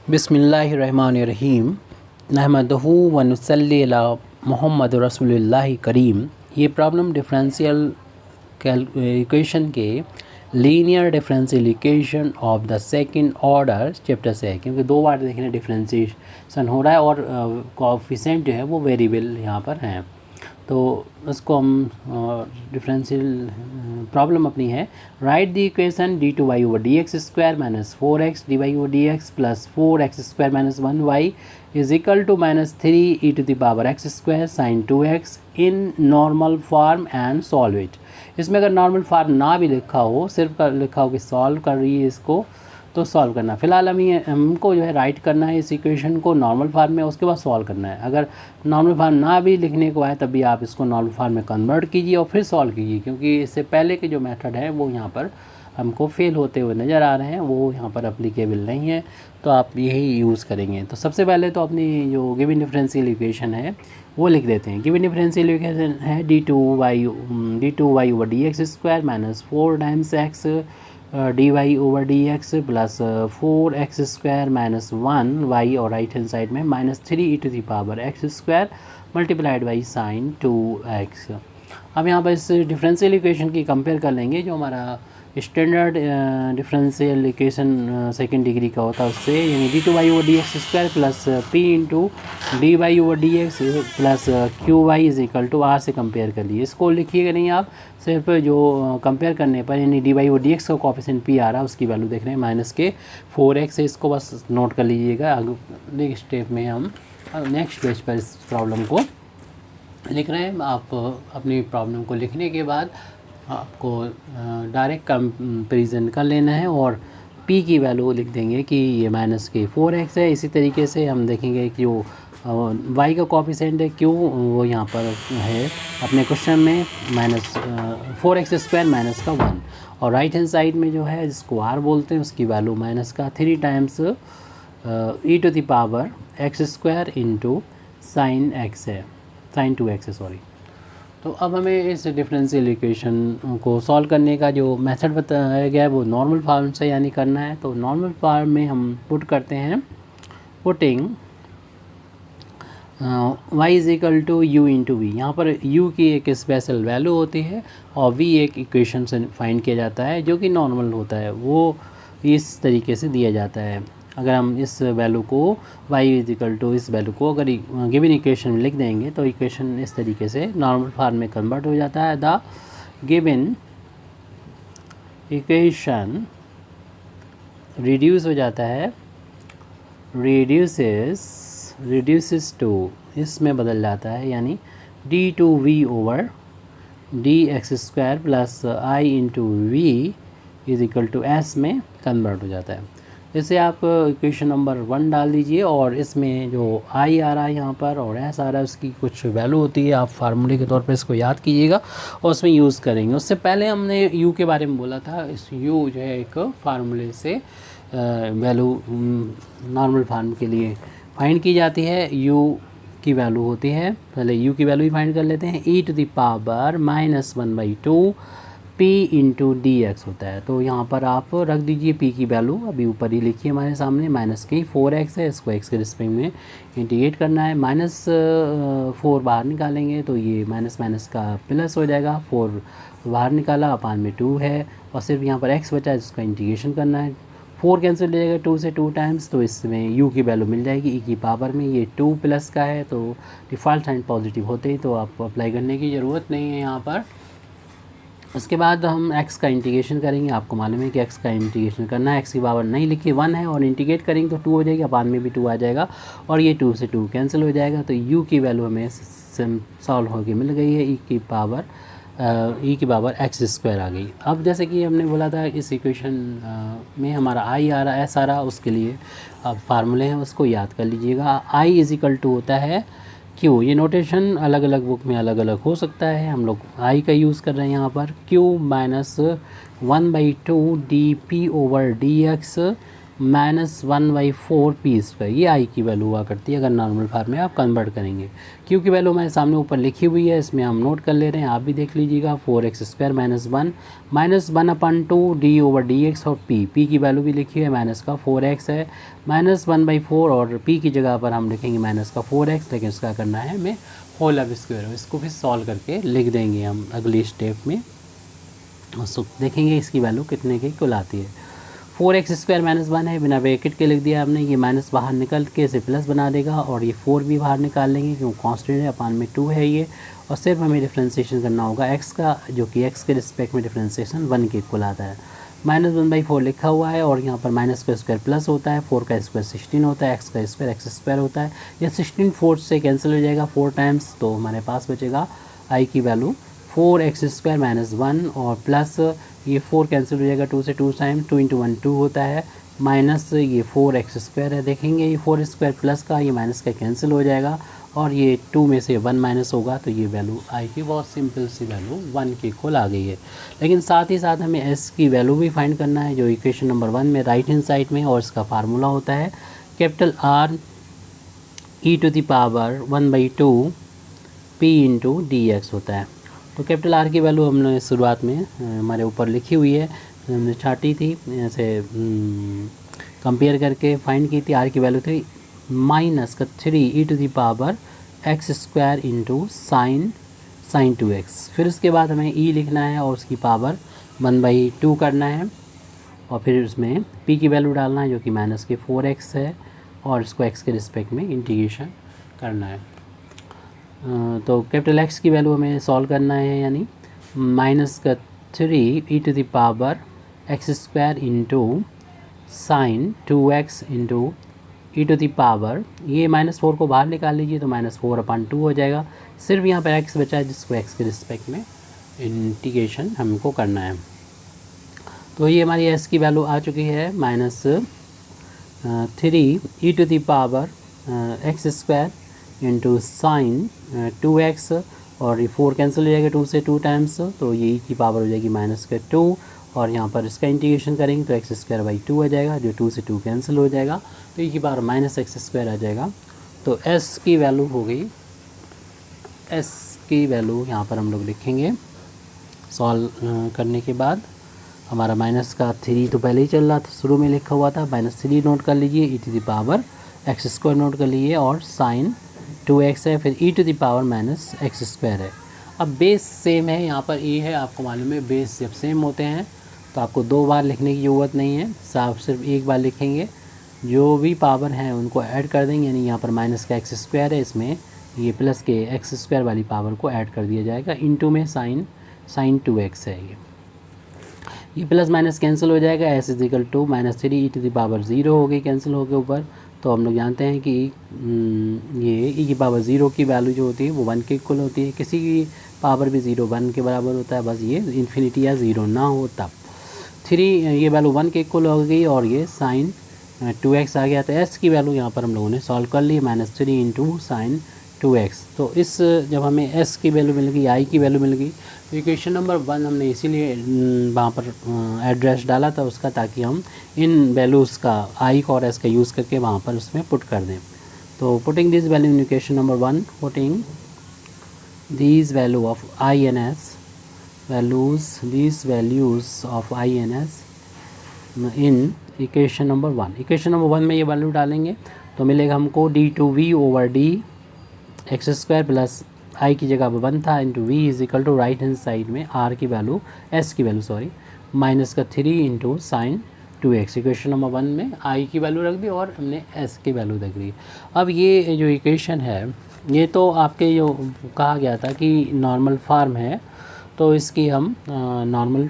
बिस्मिल्लाहिर्रहमानिर्रहीम नहमदहू व नुसल्ली अला मुहम्मद रसूलुल्लाह करीम। ये प्रॉब्लम डिफरेंशियल इक्वेशन के linear differential equation of the second order chapter से है, क्योंकि दो बार देखने डिफरेंशिएशन हो रहा है और कोएफिशिएंट जो है वो वेरिएबल यहाँ पर हैं। तो उसको हम डिफरेंशियल प्रॉब्लम अपनी है, write the equation D two Y over D X square minus 4x D Y over D X plus 4x square minus 1y is equal to minus 3 E to the power X square sine 2x in normal form and solve it. इसमें अगर normal form ना भी लिखा हो, सिर्फ लिखा हो कि सॉल्व कर रही है इसको, तो सॉल्व करना। फ़िलहाल हमको जो है राइट करना है इस इक्वेशन को नॉर्मल फार्म में, उसके बाद सॉल्व करना है। अगर नॉर्मल फार्म ना भी लिखने को आए तब भी आप इसको नॉर्मल फार्म में कन्वर्ट कीजिए और फिर सॉल्व कीजिए, क्योंकि इससे पहले के जो मेथड है वो यहाँ पर हमको फेल होते हुए नज़र आ रहे हैं, वो यहाँ पर अप्लीकेबल नहीं है, तो आप यही यूज़ करेंगे। तो सबसे पहले तो अपनी जो गिवन डिफरेंशियल इक्वेशन है वो लिख देते हैं। गिवन डिफरेंशियल इक्वेशन है D two Y over D X square minus 4 times X D Y over D X plus 4x square minus 1y और राइट हैंड साइड में minus 3 E to the power X square multiplied by sine 2x। अब यहाँ पर इस differential equation की compare कर लेंगे जो हमारा standard differential equation second degree का होता है उससे, यानी D two Y over D X square plus P into D Y over D X plus Q Y is equal to R से कंपेयर कर लिए। इसको लिखिएगा नहीं आप, सिर्फ जो कंपेयर करने पर यानी D Y over D X का कोएफिशिएंट पी आ रहा है उसकी वैल्यू देख रहे हैं माइनस के 4x है, इसको बस नोट कर लीजिएगा। अगले स्टेप में हम नेक्स्ट पेज पर इस प्रॉब्लम को लिख रहे हैं। आप अपनी प्रॉब्लम को लिखने के बाद आपको डायरेक्ट कंपेरिजन कर लेना है और p की वैल्यू लिख देंगे कि ये माइनस के 4x है। इसी तरीके से हम देखेंगे कि जो y का कोएफिशिएंट है q वो यहाँ पर है अपने क्वेश्चन में माइनस 4x स्क्वायर माइनस का 1 और राइट हैंड साइड में जो है जिसको r बोलते हैं उसकी वैल्यू माइनस का 3 times E to the power X square into sine x है, साइन 2x है सॉरी। तो अब हमें इस डिफरेंशियल इक्वेशन को सॉल्व करने का जो मेथड बताया गया है वो नॉर्मल फॉर्म से यानी करना है। तो नॉर्मल फॉर्म में हम पुट करते हैं, putting y is equal to u into V. यहाँ पर u की एक स्पेशल वैल्यू होती है और v एक इक्वेशन से फाइंड किया जाता है जो कि नॉर्मल होता है, वो इस तरीके से दिया जाता है। अगर हम इस वैल्यू को y इज इक्वल टू इस वैल्यू को अगर गिवन इक्वेशन में लिख देंगे तो इक्वेशन इस तरीके से नॉर्मल फॉर्म में कन्वर्ट हो जाता है। द गिवन इक्वेशन रिड्यूस हो जाता है, रिड्यूसेस टू इसमें बदल जाता है, यानी D two V over D X square plus I into V is equal to S में कन्वर्ट हो जाता है। जैसे आप इक्वेशन नंबर 1 डाल दीजिए और इसमें जो आई आ रहा है यहाँ पर और एस आ रहा है उसकी कुछ वैल्यू होती है, आप फार्मूले के तौर पे इसको याद कीजिएगा और उसमें यूज़ करेंगे। उससे पहले हमने यू के बारे में बोला था, इस यू जो है एक फार्मूले से वैल्यू नॉर्मल फार्म के लिए फाइंड की जाती है। यू की वैल्यू होती है, पहले यू की वैल्यू ही फाइंड कर लेते हैं, e to the power minus 1/2 p into d x होता है। तो यहाँ पर आप रख दीजिए p की वैल्यू, अभी ऊपर ही लिखिए हमारे सामने माइनस की 4x है, इसको x के रिस्पेक्ट में इंटीग्रेट करना है। माइनस 4 बाहर निकालेंगे तो ये माइनस माइनस का प्लस हो जाएगा, 4 बाहर निकाला अपान में 2 है और सिर्फ यहाँ पर x बचा है जिसका इंटीग्रेशन करना है। 4 कैंसिल हो जाएगा 2 से 2 टाइम्स, तो इसमें u की वैल्यू मिल जाएगी e की पावर में, ये 2 प्लस का है तो डिफ़ॉल्ट साइन पॉजिटिव होते ही तो आपको अप्लाई करने की ज़रूरत नहीं है यहाँ पर। उसके बाद हम x का इंटीग्रेशन करेंगे, आपको मालूम है कि x का इंटीग्रेशन करना है, x की पावर नहीं लिखी 1 है और इंटीग्रेट करेंगे तो 2 हो जाएगी, अपान में भी 2 आ जाएगा और ये 2 से 2 कैंसिल हो जाएगा। तो u की वैल्यू हमें सॉल्व होकर मिल गई है, e की पावर एक्स स्क्वायर आ गई। अब जैसे कि हमने बोला था इस इक्वेशन में हमारा i आ रहा s आ रहा, उसके लिए अब फार्मूले हैं उसको याद कर लीजिएगा। i इज इक्वल टू होता है q, ये नोटेशन अलग अलग बुक में अलग अलग हो सकता है, हम लोग i का यूज़ कर रहे हैं यहाँ पर। q minus 1/2 D P over D x -1/4p², ये आई की वैल्यू हुआ करती है अगर नॉर्मल फार्म में आप कन्वर्ट करेंगे। क्यू की वैल्यू हमारे सामने ऊपर लिखी हुई है, इसमें हम नोट कर ले रहे हैं, आप भी देख लीजिएगा। 4x² -1 -1/2 d/dx और p की वैल्यू भी लिखी है, माइनस का 4x है, -1/4 और p की जगह पर हम लिखेंगे माइनस का 4x, लेकिन उसका करना है हमें होल स्क्वायर। इसको फिर सॉल्व करके लिख देंगे हम अगली स्टेप में, उसको देखेंगे इसकी वैल्यू कितने की कुल आती है। 4x² -1 है, बिना ब्रैकेट के लिख दिया हमने, ये माइनस बाहर निकल के इसे प्लस बना देगा, और ये 4 भी बाहर निकाल लेंगे क्योंकि कांस्टेंट है, अपान में 2 है ये, और सिर्फ हमें डिफ्रेंशिएशन करना होगा x का, जो कि x के रिस्पेक्ट में डिफ्रेंशिएशन 1 के इक्वल आता है। -1/4 लिखा हुआ है, और यहाँ पर माइनस का स्क्वायर प्लस होता है, 4 का स्क्वायर 16 होता है, x का स्क्वायर x² होता है। यह 16 4 से कैंसिल हो जाएगा 4 टाइम्स, तो हमारे पास बचेगा आई की वैल्यू 4x² -1, और प्लस ये 4 कैंसिल हो जाएगा 2 से, 2 टाइम 2 × 1 2 होता है, माइनस ये 4x² है। देखेंगे ये 4² प्लस का ये माइनस का कैंसिल हो जाएगा, और ये 2 में से 1 माइनस होगा, तो ये वैल्यू आई की बहुत सिंपल सी वैल्यू 1 के इक्वल आ गई है। लेकिन साथ ही साथ हमें एस की वैल्यू भी फाइंड करना है, जो इक्वेशन नंबर 1 में राइट हैंड साइड में, और इसका फार्मूला होता है capital R e⁻1/2 p × dx होता है। तो कैपिटल R की वैल्यू हमने शुरुआत में हमारे ऊपर लिखी हुई है, हमने छाटी थी, ऐसे कंपेयर करके फाइंड की थी। R की वैल्यू थी -3e⁻x² × sin 2x। फिर उसके बाद हमें e लिखना है और उसकी पावर 1/2 करना है, और फिर उसमें p की वैल्यू डालना है जो कि -4x है, और इसको x के रिस्पेक्ट में इंटीग्रेशन करना है। तो कैपिटल X की वैल्यू हमें सॉल्व करना है, यानी -3e⁻x² × sin 2x × e⁻, ये -4 को बाहर निकाल लीजिए तो -4/2 हो जाएगा। सिर्फ यहाँ पर x बचा है जिसको x के रिस्पेक्ट में इंटीग्रेशन हमको करना है। तो ये हमारी s की वैल्यू आ चुकी है -3e⁻x² × sin 2x, और ये 4 कैंसिल हो जाएगा 2 से, 2 टाइम्स, तो ये e की पावर हो जाएगी -2, और यहाँ पर इसका इंटीग्रेशन करेंगे तो x² 2 आ जाएगा, जो 2 से 2 कैंसिल हो जाएगा, तो e की पावर -x² आ जाएगा। तो s की वैल्यू हो गई, s की वैल्यू यहाँ पर हम लोग लिखेंगे सॉल्व करने के बाद। हमारा माइनस का 3 तो पहले ही चल रहा था, शुरू में लिखा हुआ था, -3 नोट कर लीजिए, e⁻x² नोट कर लीजिए, और sin 2x है, फिर e⁻x² है। अब बेस सेम है, यहाँ पर e है, आपको मालूम है बेस जब सेम होते हैं तो आपको 2 बार लिखने की ज़रूरत नहीं है, आप सिर्फ एक बार लिखेंगे, जो भी पावर हैं उनको ऐड कर देंगे, यानी यहाँ पर माइनस का x² है, इसमें ये प्लस के x² वाली पावर को ऐड कर दिया जाएगा, इनटू में sin 2x है। ये प्लस माइनस कैंसिल हो जाएगा, s = -3e⁻0 हो गई, कैंसिल हो गए ऊपर। तो हम लोग जानते हैं कि ये e⁻0 की वैल्यू जो होती है वो 1 के इक्वल होती है, किसी की पावर भी 0 1 के बराबर होता है, बस ये इन्फिनिटी या 0 ना हो तब। 3 ये वैल्यू 1 के इक्वल हो गई, और ये sin 2x आ गया। तो s की वैल्यू यहाँ पर हम लोगों ने सॉल्व कर ली, -3 × sin 2x। तो इस जब हमें s की वैल्यू मिल गई, i की वैल्यू मिल गई, तो इक्वेशन नंबर 1 हमने इसीलिए वहाँ पर एड्रेस डाला था उसका, ताकि हम इन वैल्यूज़ का i और s का यूज़ करके वहाँ पर उसमें पुट कर दें। तो putting this value in equation number 1, putting these value of I and s values of I and s in equation number 1। Equation number 1 में ये वैल्यू डालेंगे तो मिलेगा हमको d/dx² प्लस i की जगह पर 1 था, into v = right hand side में r की वैल्यू, s की value sorry, -3 × sin 2x। Equation number 1 में i की वैल्यू रख दी और हमने s की वैल्यू रख दी। अब ये जो इक्वेशन है ये तो आपके जो कहा गया था कि नॉर्मल फार्म है, तो इसकी हम नॉर्मल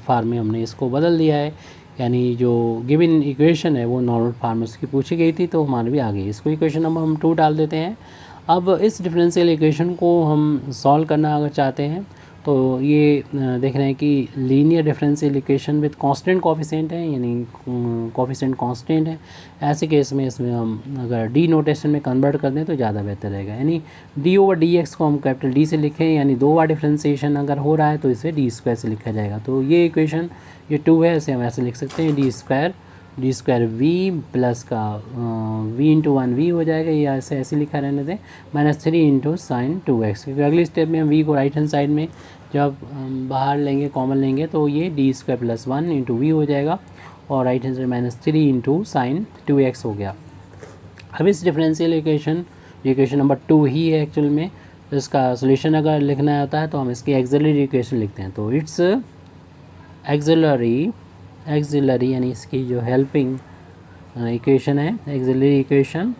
फार्म में हमने इसको बदल दिया है, यानी जो गिवन इक्वेशन है वो नॉर्मल फार्म में उसकी पूछी गई थी, तो हमारे भी आ गई। इसको इक्वेशन नंबर हम 2 डाल देते हैं। अब इस डिफरेंशियल इक्वेशन को हम सॉल्व करना अगर चाहते हैं तो ये देख रहे हैं कि linear differential equation with constant coefficient है, यानी कोफिशिएंट कांस्टेंट है। ऐसे केस में इसमें हम अगर डी नोटेशन में कन्वर्ट कर दें तो ज़्यादा बेहतर रहेगा, यानी d/dx को हम कैपिटल D से लिखें, यानी 2 बार डिफरेंशिएशन अगर हो रहा है तो इसे d² से लिखा जाएगा। तो ये इक्वेशन ये 2 है, इसे हम ऐसे लिख सकते हैं d² D square V plus का वी इंटू वन वी हो जाएगा, ये ऐसे लिखा रहने दें, minus three into sine two X, क्योंकि अगली स्टेप में हम वी को राइट हैंड साइड में जब बाहर लेंगे कॉमन लेंगे तो ये D square plus one into V हो जाएगा और right hand side minus three into sine two X हो गया। अब इस डिफरेंशियल इक्वेशन नंबर 2 ही है एक्चुअल में, तो इसका सोल्यूशन अगर लिखना होता है तो हम इसकी एक्सिलरी इक्वेशन लिखते हैं। तो इट्स एक्सिलरी यानी इसकी जो हेल्पिंग इक्वेशन है, एक्सिलरी इक्वेशन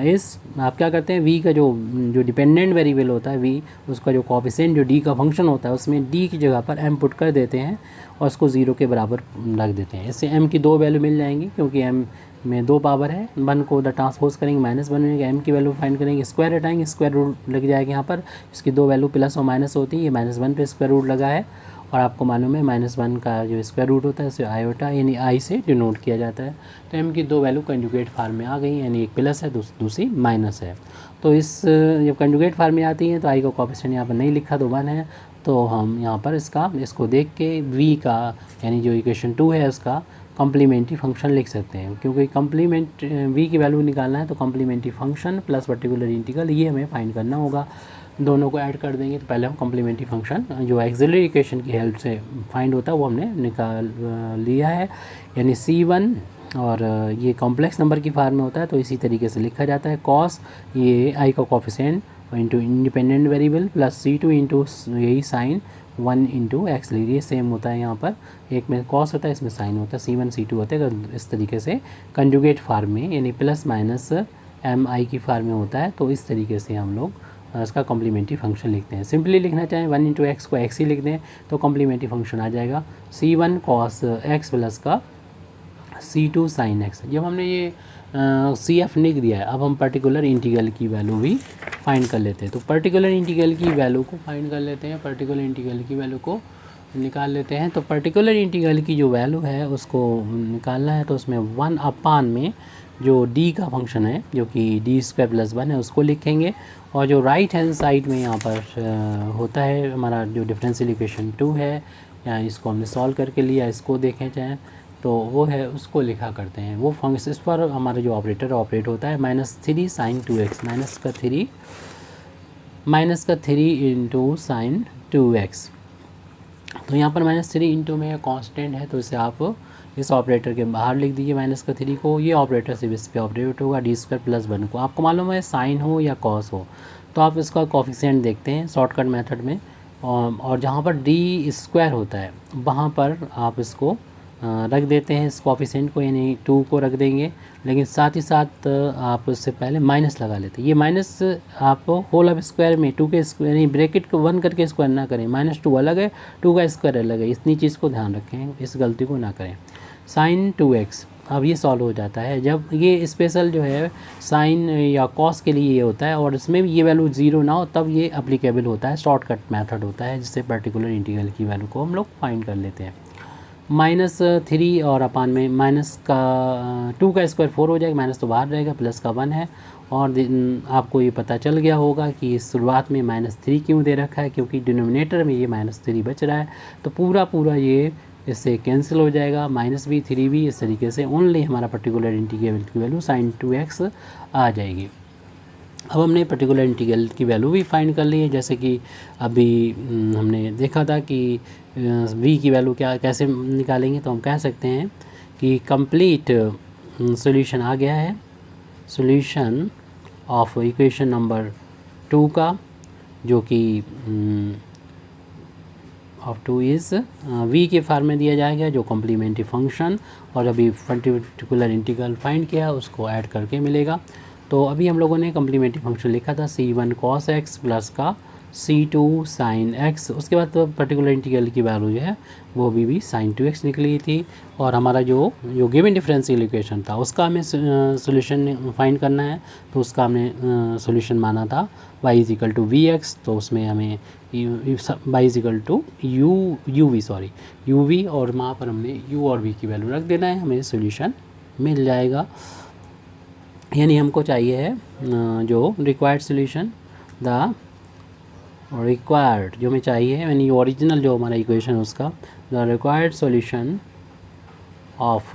इस आप क्या करते हैं, वी का जो डिपेंडेंट वेरिएबल होता है वी, उसका जो कोएफिशिएंट जो डी का फंक्शन होता है उसमें डी की जगह पर एम पुट कर देते हैं और उसको ज़ीरो के बराबर रख देते हैं। इससे एम की दो वैल्यू मिल जाएंगी, क्योंकि एम में दो पावर है, वन को उधर ट्रांसपोज करेंगे माइनस वन मिलेगा, एम की वैल्यू फाइंड करेंगे, स्क्वायर हटाएंगे, स्क्वायर रूट लग जाएगा यहाँ पर, इसकी दो वैल्यू प्लस और माइनस होती है, ये माइनस वन पे स्क्वायर रूट लगा है और आपको मालूम है माइनस वन का जो स्क्वायर रूट होता है उसे आयोटा यानी आई से डिनोट किया जाता है। तो एम की दो वैल्यू कंजुगेट फार्म में आ गई, यानी एक प्लस है दूसरी माइनस है। तो इस जब कंजुगेट फार्म में आती हैं तो आई का कोएफिशिएंट यहाँ पर नहीं लिखा तो वन है, तो हम यहाँ पर इसको देख के वी का यानी जो इक्वेशन 2 है उसका कम्प्लीमेंट्री फंक्शन लिख सकते हैं, क्योंकि कम्प्लीमेंट वी की वैल्यू निकालना है तो complementary function plus particular integral ये हमें फाइंड करना होगा। दोनों को ऐड कर देंगे तो पहले हम कम्प्लीमेंट्री फंक्शन जो एक्सिलरी इक्वेशन की हेल्प से फाइंड होता है वो हमने निकाल लिया है, यानी C1 और ये कॉम्प्लेक्स नंबर की फॉर्म में होता है तो इसी तरीके से लिखा जाता है, कॉस ये आई का coefficient into independent variable plus C2 into यही साइन वन इंटू एक्स लीजिए, सेम होता है यहाँ पर, एक में कॉस होता है इसमें साइन होता है, C1 C2 होता है। अगर इस तरीके से कंजुगेट फार्म में यानी प्लस माइनस एम आई की फार्म में होता है तो इस तरीके से हम लोग इसका कॉम्प्लीमेंट्री फंक्शन लिखते हैं। सिंपली लिखना चाहें वन इंटू एक्स को एक्स ही लिख दें तो कॉम्प्लीमेंट्री फंक्शन आ जाएगा C1 कॉस एक्स प्लस का C2 साइन एक्स। जब हमने ये CF लिख दिया है, अब हम पर्टिकुलर इंटीग्रल की वैल्यू भी फाइंड कर लेते हैं। तो पर्टिकुलर इंटीग्रल की वैल्यू को फाइंड कर लेते हैं, पर्टिकुलर इंटीग्रल की वैल्यू को निकाल लेते हैं। तो पर्टिकुलर इंटीग्रल की जो वैल्यू है उसको निकालना है तो उसमें वन अपान में जो डी का फंक्शन है जो कि डी स्क्वायर प्लस वन है उसको लिखेंगे, और जो राइट हैंड साइड में यहाँ पर होता है हमारा जो डिफरेंशियल इक्वेशन 2 है, या इसको हमने सॉल्व करके लिया, इसको देखें चाहें तो वो है उसको लिखा करते हैं। वो फंक्शन इस पर हमारा जो ऑपरेटर ऑपरेट होता है minus three sine two x, minus का three into sine two x. तो यहाँ पर माइनस थ्री इंटू में कांस्टेंट है तो इसे आप इस ऑपरेटर के बाहर लिख दीजिए माइनस का थ्री को, ये ऑपरेटर सिर्फ इस पर ऑपरेट होगा डी स्क्वायर प्लस वन को। आपको मालूम है साइन हो या कॉस हो तो आप इसका कोफिशिएंट देखते हैं शॉर्टकट मेथड में, और जहाँ पर डी स्क्वायर होता है वहाँ पर आप इसको रख देते हैं इस कोफिशिएंट को, यानी 2 को रख देंगे, लेकिन साथ ही साथ आप उससे पहले माइनस लगा लेते हैं। ये माइनस आप होल ऑफ स्क्वायर में 2 के स्क्वायर यानी ब्रैकेट को 1 करके स्क्वायर ना करें, -2 अलग है 2 का स्क्वायर अलग है, इतनी चीज़ को ध्यान रखें, इस गलती को ना करें। साइन 2x अब ये सॉल्व हो जाता है जब ये स्पेशल जो है साइन या कॉस के लिए ये होता है और इसमें भी ये वैल्यू 0 ना हो तब ये अप्लीकेबल होता है, शॉर्टकट मेथड होता है जिससे पर्टिकुलर इंटीग्रल की वैल्यू को हम लोग फाइंड कर लेते हैं। -3 और अपान में माइनस का 2 का स्क्वायर 4 हो जाएगा, माइनस तो बाहर रहेगा, प्लस का 1 है, और आपको ये पता चल गया होगा कि शुरुआत में -3 क्यों दे रखा है, क्योंकि डिनोमिनेटर में ये -3 बच रहा है तो पूरा ये इससे कैंसिल हो जाएगा, माइनस भी 3 भी, इस तरीके से ओनली हमारा पर्टिकुलर इंटीग्रल की वैल्यू sin 2x आ जाएगी। अब हमने पर्टिकुलर इंटीग्रल की वैल्यू भी फाइंड कर ली है, जैसे कि अभी हमने देखा था कि v की वैल्यू कैसे निकालेंगे, तो हम कह सकते हैं कि कंप्लीट सॉल्यूशन आ गया है, सॉल्यूशन ऑफ इक्वेशन नंबर 2 का, जो कि ऑफ 2 इज़ v के फॉर्म में दिया जाएगा जो कॉम्प्लीमेंट्री फंक्शन, और अभी पर्टिकुलर इंटीग्रल फाइंड किया उसको ऐड करके मिलेगा। तो अभी हम लोगों ने कॉम्प्लीमेंट्री फंक्शन लिखा था C1 cos x प्लस का C2 sin x, उसके बाद तो पर्टिकुलर इंटीग्रल की वैल्यू जो है वो भी sin 2x निकली थी, और हमारा जो गिवन डिफरेंशियल इक्वेशन था उसका हमें सॉल्यूशन फाइंड करना है, तो उसका हमने सॉल्यूशन माना था y = vx, तो उसमें हमें y = u v और वहाँ पर हमने u और v की वैल्यू रख देना है, हमें सॉल्यूशन मिल जाएगा। यानी हमको चाहिए है जो रिक्वायर्ड सॉल्यूशन, द रिक्वायर्ड जो हमें चाहिए है यानी ओरिजिनल जो हमारा इक्वेशन उसका, the required solution of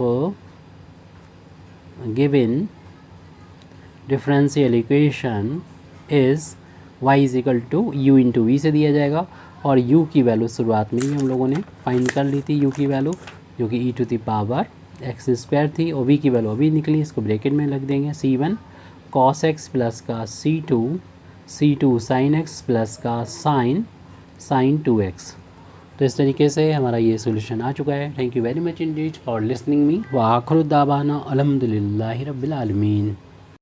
given differential equation is y is equal to U into V से दिया जाएगा। और u की वैल्यू शुरुआत में ही हम लोगों ने फाइंड कर ली थी, u की वैल्यू जो कि e⁻x² थी, और v की वैल्यू अभी निकली, इसको ब्रैकेट में लग देंगे c1 cos x प्लस का c2 sin x प्लस का sin 2x। तो इस तरीके से हमारा ये सोल्यूशन आ चुका है। Thank you very much Indeed for listening me. व आखिर दावाना अल्हम्दुलिल्लाहि रब्बिल आलमीन।